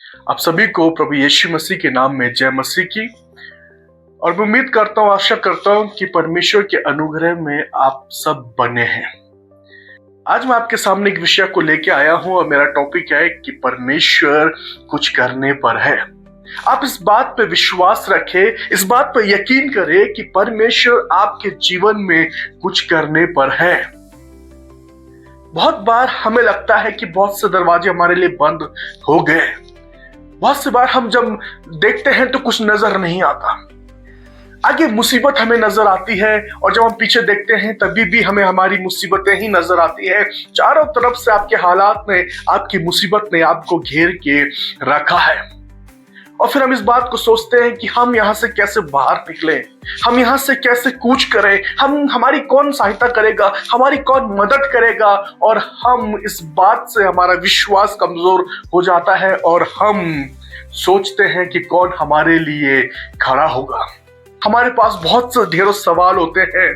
आप सभी को प्रभु यीशु मसीह के नाम में जय मसीह की। और मैं उम्मीद करता हूँ, आशा करता हूँ कि परमेश्वर के अनुग्रह में आप सब बने हैं। आज मैं आपके सामने एक विषय को लेके आया हूँ और मेरा टॉपिक है कि परमेश्वर कुछ करने पर है। आप इस बात पे विश्वास रखें, इस बात पे यकीन करें कि परमेश्वर आपके जीवन में कुछ करने पर है। बहुत बार हमें लगता है कि बहुत से दरवाजे हमारे लिए बंद हो गए। बहुत सी बार हम जब देखते हैं तो कुछ नजर नहीं आता, आगे मुसीबत हमें नजर आती है और जब हम पीछे देखते हैं तभी भी हमें हमारी मुसीबतें ही नजर आती है। चारों तरफ से आपके हालात ने, आपकी मुसीबत ने आपको घेर के रखा है और फिर हम इस बात को सोचते हैं कि हम यहाँ से कैसे बाहर निकले, हम यहाँ से कैसे कूच करें, हमारी कौन सहायता करेगा, हमारी कौन मदद करेगा। और हम इस बात से हमारा विश्वास कमजोर हो जाता है और हम सोचते हैं कि कौन हमारे लिए खड़ा होगा। हमारे पास बहुत से ढेरों सवाल होते हैं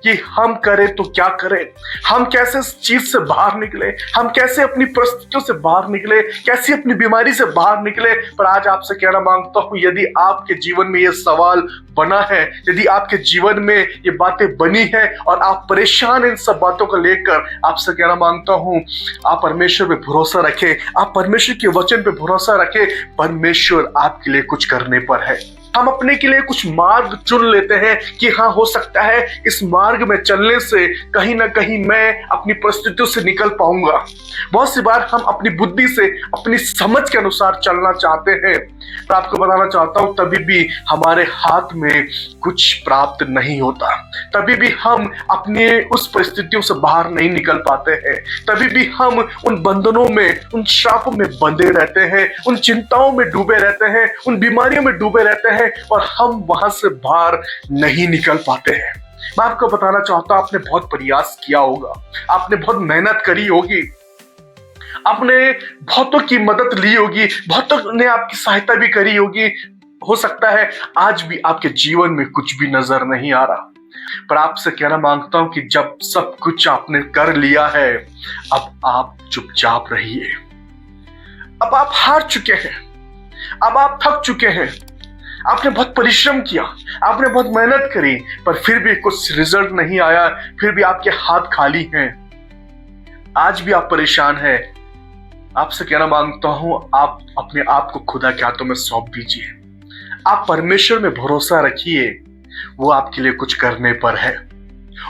कि हम करें तो क्या करें, हम कैसे इस चीज से बाहर निकले, हम कैसे अपनी परिस्थितियों से बाहर निकले, कैसे अपनी बीमारी से बाहर निकले। पर आज आपसे कहना मांगता हूं, यदि आपके जीवन में यह सवाल बना है, यदि आपके जीवन में ये बातें बनी है और आप परेशान इन सब बातों को लेकर, आपसे कहना मांगता हूं, आप परमेश्वर पे भरोसा रखें, आप परमेश्वर के वचन पे भरोसा रखें। परमेश्वर आपके लिए कुछ करने पर है। हम अपने के लिए कुछ मार्ग चुन लेते हैं कि हाँ, हो सकता है इस मार्ग में चलने से कहीं ना कहीं मैं अपनी परिस्थितियों से निकल पाऊंगा। बहुत सी बार हम अपनी बुद्धि से, अपनी समझ के अनुसार चलना चाहते हैं, पर आपको बताना चाहता हूं तभी भी हमारे हाथ में कुछ प्राप्त नहीं होता, तभी भी हम अपने उस परिस्थितियों से बाहर नहीं निकल पाते हैं, तभी भी हम उन बंधनों में, उन श्रापों में बंधे रहते हैं, उन चिंताओं में डूबे रहते हैं, उन बीमारियों में डूबे रहते हैं और हम वहां से बाहर नहीं निकल पाते हैं। मैं आपको बताना चाहता हूं, आपने बहुत प्रयास किया होगा, आपने बहुत मेहनत करी होगी, आपने बहुतों की मदद ली होगी, बहुतों ने आपकी सहायता भी करी होगी। हो सकता है आज भी आपके जीवन में कुछ भी नजर नहीं आ रहा, पर आपसे कहना मांगता हूं कि जब सब कुछ आपने कर लिया है, अब आप चुपचाप रहिए। अब आप हार चुके हैं, अब आप थक चुके हैं, आपने बहुत परिश्रम किया, आपने बहुत मेहनत करी, पर फिर भी कुछ रिजल्ट नहीं आया, फिर भी आपके हाथ खाली हैं। आज भी आप परेशान हैं। आपसे कहना मांगता हूं, आप अपने आप को खुदा के हाथों में सौंप दीजिए। आप परमेश्वर में भरोसा रखिए, वो आपके लिए कुछ करने पर है।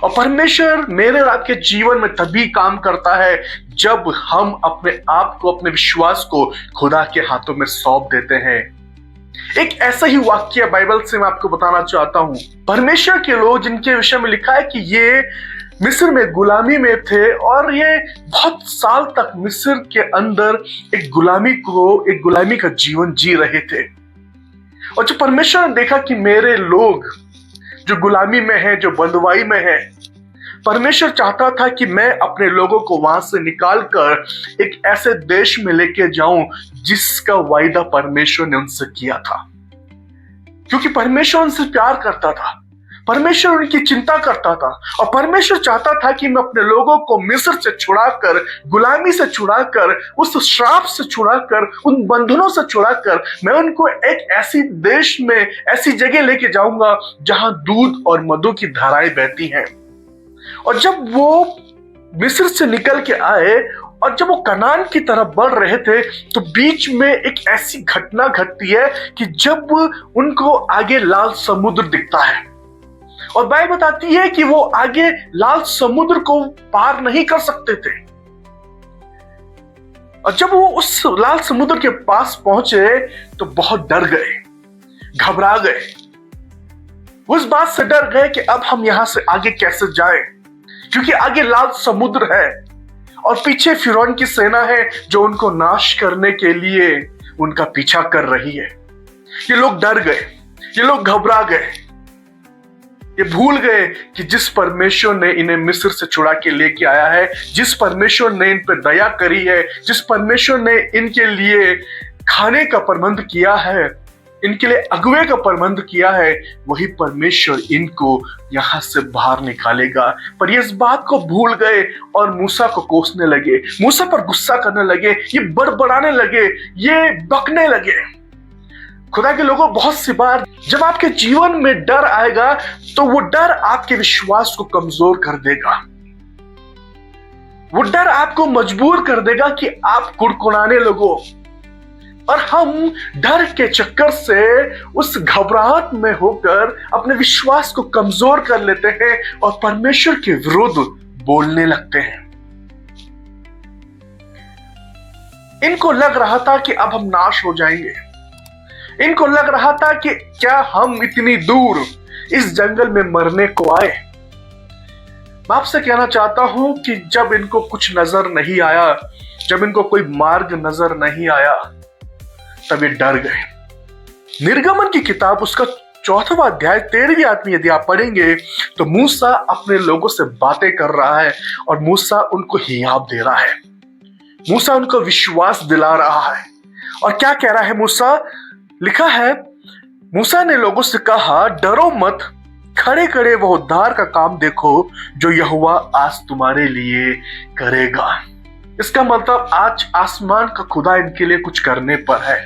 और परमेश्वर मेरे और आपके जीवन में तभी काम करता है जब हम अपने आप को, अपने विश्वास को खुदा के हाथों में सौंप देते हैं। एक ऐसा ही वाक्य बाइबल से मैं आपको बताना चाहता हूं। परमेश्वर के लोग जिनके विषय में लिखा है कि ये मिस्र में गुलामी में थे और ये बहुत साल तक मिस्र के अंदर एक गुलामी का जीवन जी रहे थे। और जब परमेश्वर ने देखा कि मेरे लोग जो गुलामी में है, जो बंधुआई में है, परमेश्वर चाहता था कि मैं अपने लोगों को वहां से निकाल कर एक ऐसे देश में लेके जाऊं जिसका वायदा परमेश्वर ने उनसे किया था। क्योंकि परमेश्वर उनसे प्यार करता था, परमेश्वर उनकी चिंता करता था और परमेश्वर चाहता था कि मैं अपने लोगों को मिस्र से छुड़ाकर, गुलामी से छुड़ाकर, उस श्राप से छुड़ाकर, उन बंधनों से छुड़ाकर मैं उनको एक ऐसी देश में, ऐसी जगह लेके जाऊंगा जहां दूध और मधु की धाराएं बहती हैं। और जब वो मिस्र से निकल के आए और जब वो कनान की तरफ बढ़ रहे थे तो बीच में एक ऐसी घटना घटती है कि जब उनको आगे लाल समुद्र दिखता है और बाइबल बताती है कि वो आगे लाल समुद्र को पार नहीं कर सकते थे। और जब वो उस लाल समुद्र के पास पहुंचे तो बहुत डर गए, घबरा गए, उस बात से डर गए कि अब हम यहां से आगे कैसे जाएं, क्योंकि आगे लाल समुद्र है और पीछे फिरौन की सेना है जो उनको नाश करने के लिए उनका पीछा कर रही है। ये लोग डर गए, ये लोग घबरा गए, ये भूल गए कि जिस परमेश्वर ने इन्हें मिस्र से छुड़ा के लेके आया है, जिस परमेश्वर ने इन पर दया करी है, जिस परमेश्वर ने इनके लिए खाने का प्रबंध किया है, इनके लिए अगुवे का प्रबंध किया है, वही परमेश्वर इनको यहां से बाहर निकालेगा। पर ये इस बात को भूल गए और मूसा को कोसने लगे, मूसा पर गुस्सा करने लगे, ये बड़बड़ाने लगे, ये बकने लगे। खुदा के लोगों, बहुत सी बार जब आपके जीवन में डर आएगा तो वो डर आपके विश्वास को कमजोर कर देगा। वो डर आपको मजबूर कर देगा कि आप कुड़कुड़ाने लगो, और हम डर के चक्कर से उस घबराहट में होकर अपने विश्वास को कमजोर कर लेते हैं और परमेश्वर के विरुद्ध बोलने लगते हैं। इनको लग रहा था कि अब हम नाश हो जाएंगे। इनको लग रहा था कि क्या हम इतनी दूर इस जंगल में मरने को आए। मैं आपसे कहना चाहता हूं कि जब इनको कुछ नजर नहीं आया, जब इनको कोई मार्ग नजर नहीं आया, तब ये डर गए। निर्गमन की किताब उसका 4वां अध्याय 13वीं आयत में यदि आप पढ़ेंगे तो मूसा अपने लोगों से बातें कर रहा है और मूसा उनको हियाव दे रहा है, मूसा उनको विश्वास दिला रहा है। और क्या कह रहा है मूसा? लिखा है, मूसा ने लोगों से कहा, डरो मत, खड़े खड़े वो उद्धार का काम देखो जो यहोवा आज तुम्हारे लिए करेगा। इसका मतलब आज आसमान का खुदा इनके लिए कुछ करने पर है।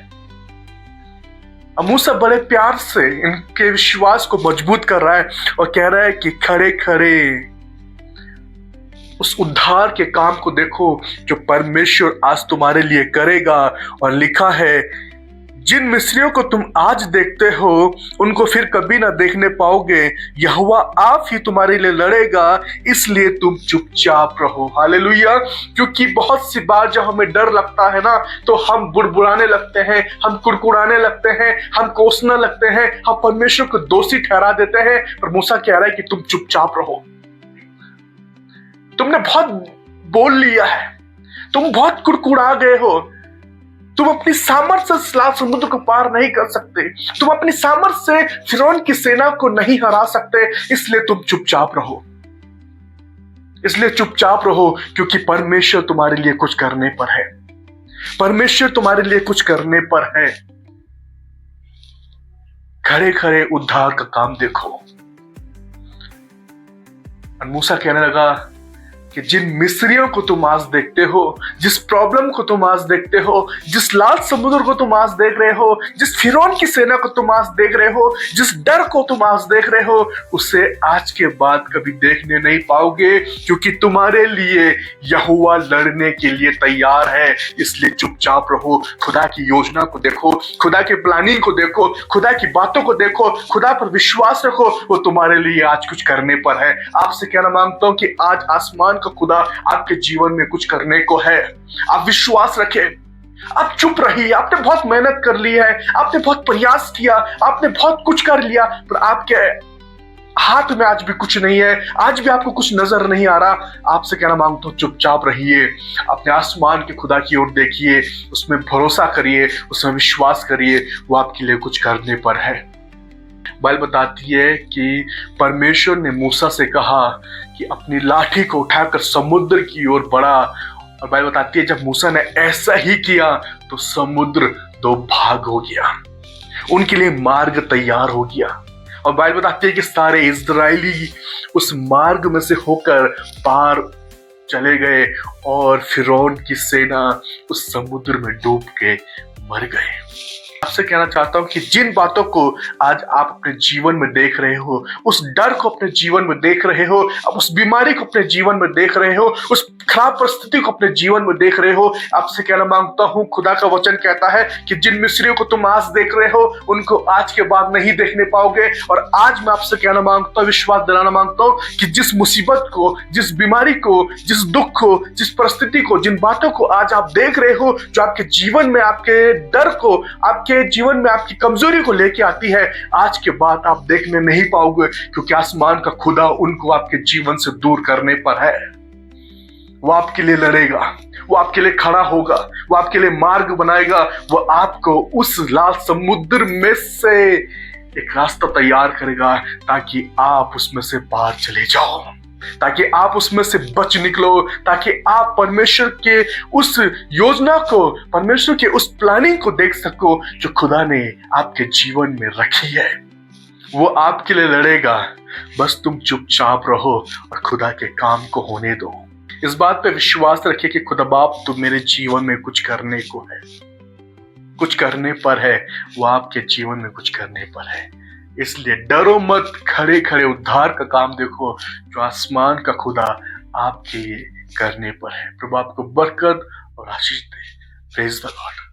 अब मूसा बड़े प्यार से इनके विश्वास को मजबूत कर रहा है और कह रहा है कि खड़े खड़े उस उद्धार के काम को देखो जो परमेश्वर आज तुम्हारे लिए करेगा। और लिखा है, जिन मिस्रियों को तुम आज देखते हो उनको फिर कभी ना देखने पाओगे, यहोवा आप ही तुम्हारे लिए लड़ेगा, इसलिए तुम चुपचाप रहो। हालेलुया। क्योंकि बहुत सी बार जब हमें डर लगता है ना, तो हम बुड़बुड़ाने लगते हैं, हम कुड़कुड़ाने लगते हैं, हम कोसने लगते हैं, हम परमेश्वर को दोषी ठहरा देते हैं। पर मूसा कह रहा है कि तुम चुपचाप रहो। तुमने बहुत बोल लिया है, तुम बहुत कुड़कुड़ा गए हो, तुम अपनी सामर्थ्य से लाल समुद्र को पार नहीं कर सकते, तुम अपनी सामर्थ्य से फिरौन की सेना को नहीं हरा सकते, इसलिए तुम चुपचाप रहो। इसलिए चुपचाप रहो क्योंकि परमेश्वर तुम्हारे लिए कुछ करने पर है। परमेश्वर तुम्हारे लिए कुछ करने पर है। खड़े खड़े उद्धार का काम देखो। और मूसा कहने लगा कि जिन मिस्रियों को तुम आज देखते हो, जिस प्रॉब्लम को तुम आज देखते हो, जिस लाल समुद्र को तुम आज देख रहे हो, जिस फिरौन की सेना को तुम आज देख रहे हो, जिस डर को तुम आज देख रहे हो, उसे आज के बाद कभी देखने नहीं पाओगे, क्योंकि तुम्हारे लिए यहोवा लड़ने के लिए तैयार है। इसलिए चुपचाप रहो। खुदा की योजना को देखो, खुदा के प्लानिंग को देखो, खुदा की बातों को देखो, खुदा पर विश्वास रखो, वो तुम्हारे लिए आज कुछ करने पर है। आपसे कहना मांगता हूं कि आज आसमान का खुदा आपके जीवन में कुछ करने को है। आप विश्वास रखें। आप चुप रहिए। आपने बहुत मेहनत कर ली है, आपने बहुत प्रयास किया, आपने बहुत कुछ कर लिया, पर आपके हाथ में आज भी कुछ नहीं है, आज भी आपको कुछ नजर नहीं आ रहा। आपसे कहना मांगता हूं, चुपचाप रहिए। अपने आसमान के खुदा की ओर देखिए, उसमें भरोसा करिए, उसमें विश्वास करिए, वो आपके लिए कुछ करने पर है। बाइबल बताती है कि परमेश्वर ने मूसा से कहा कि अपनी लाठी को उठाकर समुद्र की ओर बढ़ा, और बाइबल बताती है जब मूसा ने ऐसा ही किया तो समुद्र दो भाग हो गया, उनके लिए मार्ग तैयार हो गया। और बाइबल बताती है कि सारे इजरायली उस मार्ग में से होकर पार चले गए और फिरौन की सेना उस समुद्र में डूब के मर गए। आपसे कहना चाहता हूं कि जिन बातों को आज आप अपने जीवन में देख रहे हो, उस डर को अपने जीवन में देख रहे हो, अब उस बीमारी को अपने जीवन में देख रहे हो, उस खराब परिस्थिति को अपने जीवन में देख रहे हो, आपसे कहना मांगता हूं, खुदा का वचन कहता है कि जिन मिस्रियों को तुम आज देख रहे हो उनको आज के बाद नहीं देखने पाओगे। और आज मैं आपसे कहना मांगता हूं, विश्वास दिलाना मांगता हूं कि जिस मुसीबत को, जिस बीमारी को, जिस दुख को, जिस परिस्थिति को, जिन बातों को आज आप देख रहे हो, जो आपके जीवन में आपके डर को, आपके जीवन में आपकी कमजोरी को लेके आती है, आज के बाद आप देखने नहीं पाओगे, क्योंकि आसमान का खुदा उनको आपके जीवन से दूर करने पर है। वो आपके लिए लड़ेगा, वो आपके लिए खड़ा होगा, वो आपके लिए मार्ग बनाएगा, वो आपको उस लाल समुद्र में से एक रास्ता तैयार करेगा ताकि आप उसमें से पार चले जाओ। ताकि आप उसमें से बच निकलो, ताकि आप परमेश्वर के उस योजना को, परमेश्वर के उस प्लानिंग को देख सको जो खुदा ने आपके जीवन में रखी है। वो आपके लिए लड़ेगा, बस तुम चुपचाप रहो और खुदा के काम को होने दो। इस बात पे विश्वास रखिए कि खुदा बाप तो मेरे जीवन में कुछ करने को है, कुछ करने पर है, वो आपके जीवन में कुछ करने पर है। इसलिए डरो मत, खड़े खड़े उद्धार का काम देखो जो आसमान का खुदा आपके लिए करने पर है। प्रभु आपको बरकत और आशीष दे। Praise the Lord.